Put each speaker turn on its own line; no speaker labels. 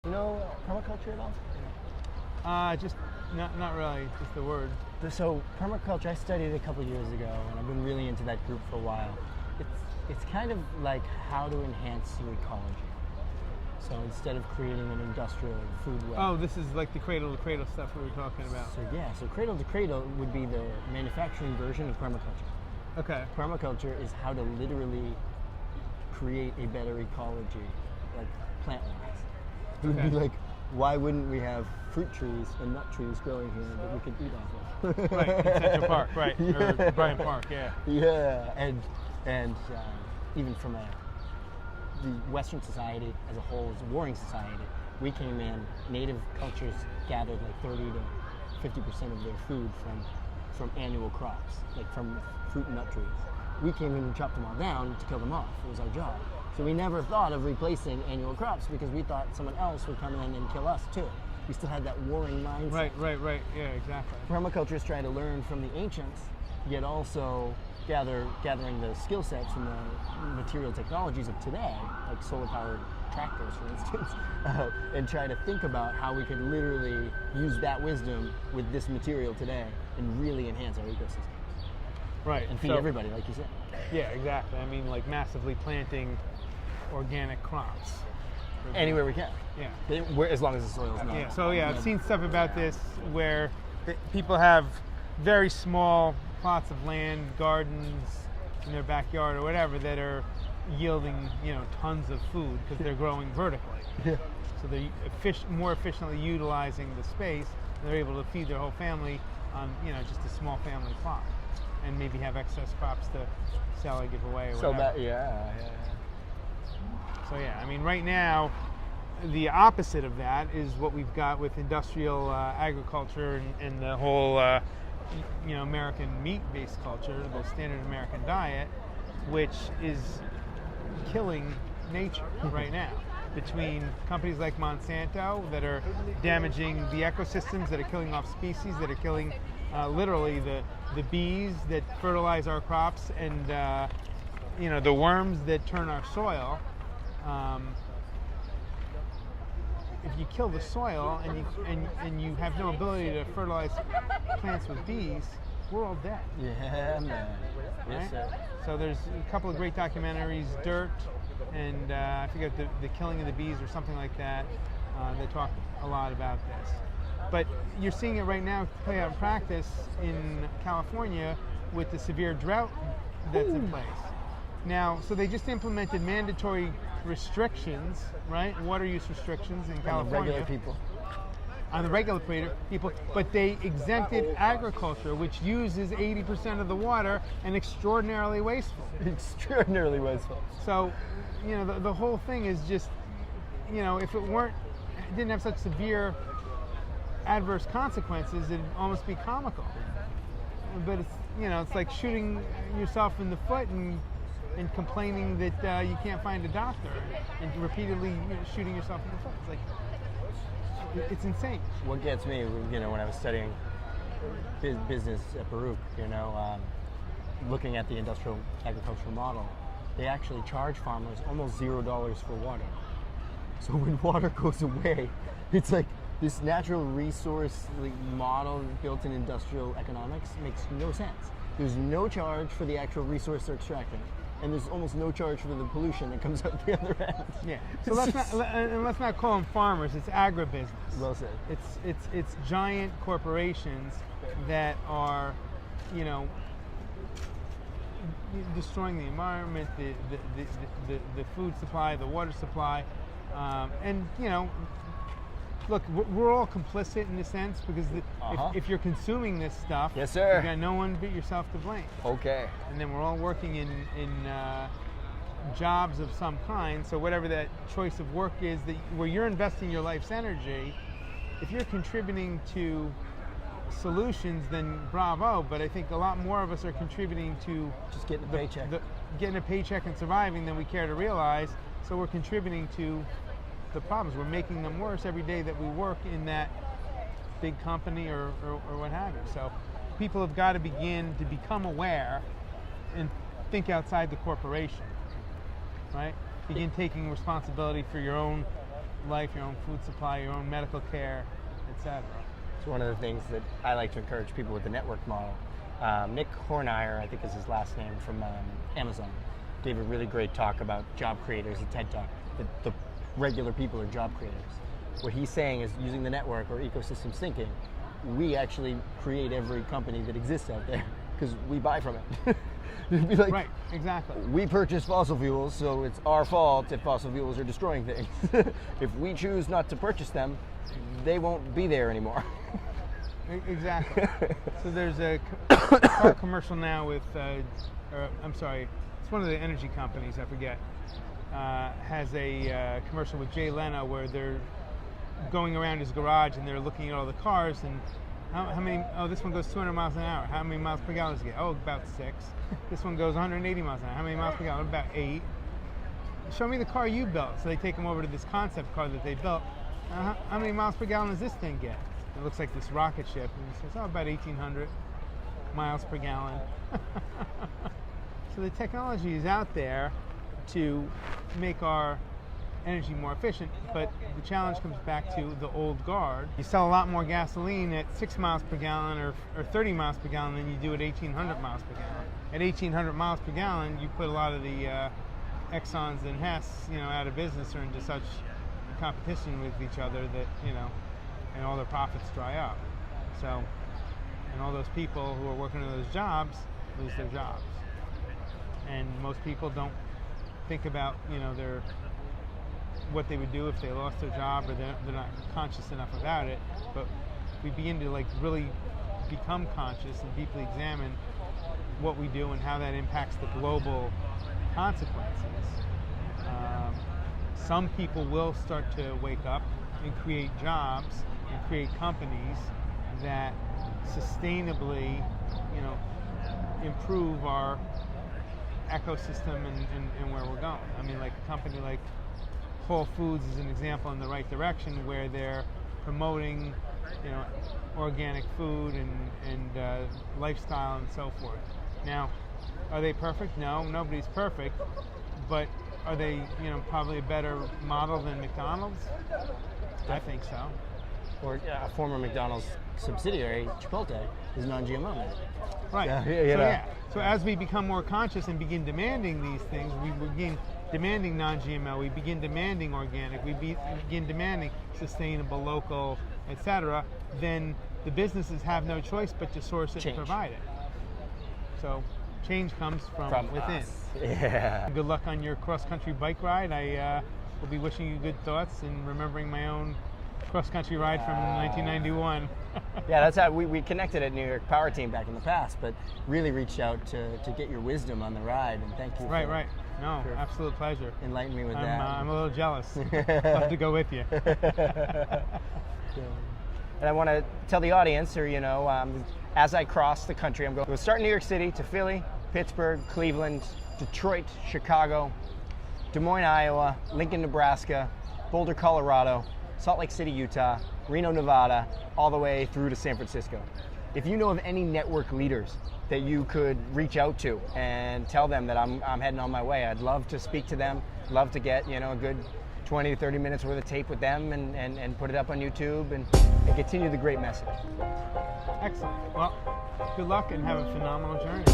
You know permaculture at all?
Just not really, just the word.
So permaculture, I studied a couple years ago, and I've been really into that group for a while. It's kind of like how to enhance your ecology. So instead of creating an industrial food web.
Oh, this is like the cradle to cradle stuff we were talking about.
So cradle to cradle would be the manufacturing version of permaculture.
Okay.
Permaculture is how to literally create a better ecology, like plant-wise. It would be like, why wouldn't we have fruit trees and nut trees growing here that we could eat off of?
Right, in Central Park, right,
Yeah.
or Bryant Park, yeah.
Yeah, and even from the Western society as a whole, as a warring society, we came in, native cultures gathered like 30 to 50% of their food from annual crops, like from fruit and nut trees. We came in and chopped them all down to kill them off. It was our job. So we never thought of replacing annual crops because we thought someone else would come in and kill us too. We still had that warring mindset.
Right. Yeah, exactly.
Permaculture is trying to learn from the ancients, yet also gathering the skill sets and the material technologies of today, like solar-powered tractors, for instance, and try to think about how we could literally use that wisdom with this material today and really enhance our ecosystems.
Right.
And feed everybody, like you said.
Yeah, exactly. I mean, like massively planting organic crops.
Anywhere we can.
Yeah.
As long as the soil's not.
Yeah. So yeah, I've seen stuff about this where people have very small plots of land, gardens in their backyard or whatever that are yielding, tons of food because they're growing vertically.
Yeah.
So they're more efficiently utilizing the space, and they're able to feed their whole family on, just a small family plot, and maybe have excess crops to sell or give away or whatever. So yeah, I mean, right now, the opposite of that is what we've got with industrial agriculture and the whole, American meat-based culture, the standard American diet, which is killing nature right now. Between companies like Monsanto that are damaging the ecosystems, that are killing off species, that are killing literally the bees that fertilize our crops, and the worms that turn our soil. If you kill the soil and you have no ability to fertilize plants with bees, we're all dead.
Yeah, man. Yes, sir.
So there's a couple of great documentaries, Dirt, and I forget the Killing of the Bees or something like that. They talk a lot about this. But you're seeing it right now play out in practice in California with the severe drought that's in place. Now, so they just implemented mandatory restrictions, right? Water use restrictions in California.
On the regular people.
On the regular people, but they exempted agriculture, which uses 80% of the water and extraordinarily wasteful.
Extraordinarily wasteful.
So, the whole thing is just, if it didn't have such severe adverse consequences, it'd almost be comical. But it's like shooting yourself in the foot and complaining that you can't find a doctor, and repeatedly shooting yourself in the foot. It's like, it's insane.
What gets me, when I was studying business at Baruch, looking at the industrial agricultural model, they actually charge farmers almost $0 for water. So when water goes away, it's like this natural resource model built in industrial economics makes no sense. There's no charge for the actual resource they're extracting, and there's almost no charge for the pollution that comes out the other end.
Yeah. So let's not call them farmers. It's agribusiness.
Well said.
It's giant corporations that are, destroying the environment, the food supply, the water supply, and look, we're all complicit in a sense because if you're consuming this stuff,
yes, sir,
you got no one but yourself to blame.
Okay.
And then we're all working in jobs of some kind. So whatever that choice of work is, where you're investing your life's energy, if you're contributing to solutions, then bravo. But I think a lot more of us are contributing to
just getting a paycheck,
getting a paycheck and surviving than we care to realize. So we're contributing to the problems. We're making them worse every day that we work in that big company or what have you. So people have got to begin to become aware and think outside the corporation, right? Begin taking responsibility for your own life, your own food supply, your own medical care, etc.
It's one of the things that I like to encourage people with the network model. Nick Hornire, I think is his last name, from Amazon, gave a really great talk about job creators at TED Talk. The regular people are job creators. What he's saying is, using the network or ecosystem thinking, we actually create every company that exists out there because we buy from it. It'd be like,
Right, exactly.
we purchase fossil fuels, so it's our fault if fossil fuels are destroying things. If we choose not to purchase them, they won't be there anymore.
Exactly. So there's a car commercial now with, I'm sorry, it's one of the energy companies, I forget, has a commercial with Jay Leno where they're going around his garage and they're looking at all the cars and how many, oh, this one goes 200 miles an hour. How many miles per gallon does it get? Oh, about 6. This one goes 180 miles an hour. How many miles per gallon? About 8. Show me the car you built. So they take him over to this concept car that they built. How many miles per gallon does this thing get? It looks like this rocket ship. And he says, oh, about 1,800 miles per gallon. So the technology is out there to make our energy more efficient, but the challenge comes back to the old guard. You sell a lot more gasoline at 6 miles per gallon or 30 miles per gallon than you do at 1,800 miles per gallon. At 1,800 miles per gallon, you put a lot of the Exxons and Hess, out of business or into such competition with each other that, and all their profits dry up. So, and all those people who are working in those jobs lose their jobs. And most people don't think about, what they would do if they lost their job, or they're not conscious enough about it. But we begin to really become conscious and deeply examine what we do and how that impacts the global consequences. Some people will start to wake up and create jobs and create companies that sustainably, improve our ecosystem and where we're going. I mean, like a company like Whole Foods is an example in the right direction, where they're promoting, organic food and lifestyle and so forth. Now, are they perfect? No, nobody's perfect, but are they, probably a better model than McDonald's? I think so.
Or a former McDonald's subsidiary, Chipotle, is non-GMO.
Right.
Yeah,
So as we become more conscious and begin demanding these things, we begin demanding non-GMO, we begin demanding organic, we begin demanding sustainable, local, etc., then the businesses have no choice but to source it and provide it. So change comes from within.
Us. Yeah.
Good luck on your cross-country bike ride. I will be wishing you good thoughts and remembering my own cross-country ride from 1991.
Yeah, that's how we connected at New York Power Team back in the past, but really reached out to get your wisdom on the ride, and thank you.
Right. No, absolute pleasure.
Enlighten me with that.
I'm a little jealous. Love to go with you.
And I want to tell the audience, or as I cross the country, I'm going to start in New York City to Philly, Pittsburgh, Cleveland, Detroit, Chicago, Des Moines, Iowa, Lincoln, Nebraska, Boulder, Colorado, Salt Lake City, Utah, Reno, Nevada, all the way through to San Francisco. If you know of any network leaders that you could reach out to and tell them that I'm heading on my way, I'd love to speak to them, love to get a good 20 to 30 minutes worth of tape with them and put it up on YouTube and continue the great message.
Excellent. Well, good luck and have a phenomenal journey.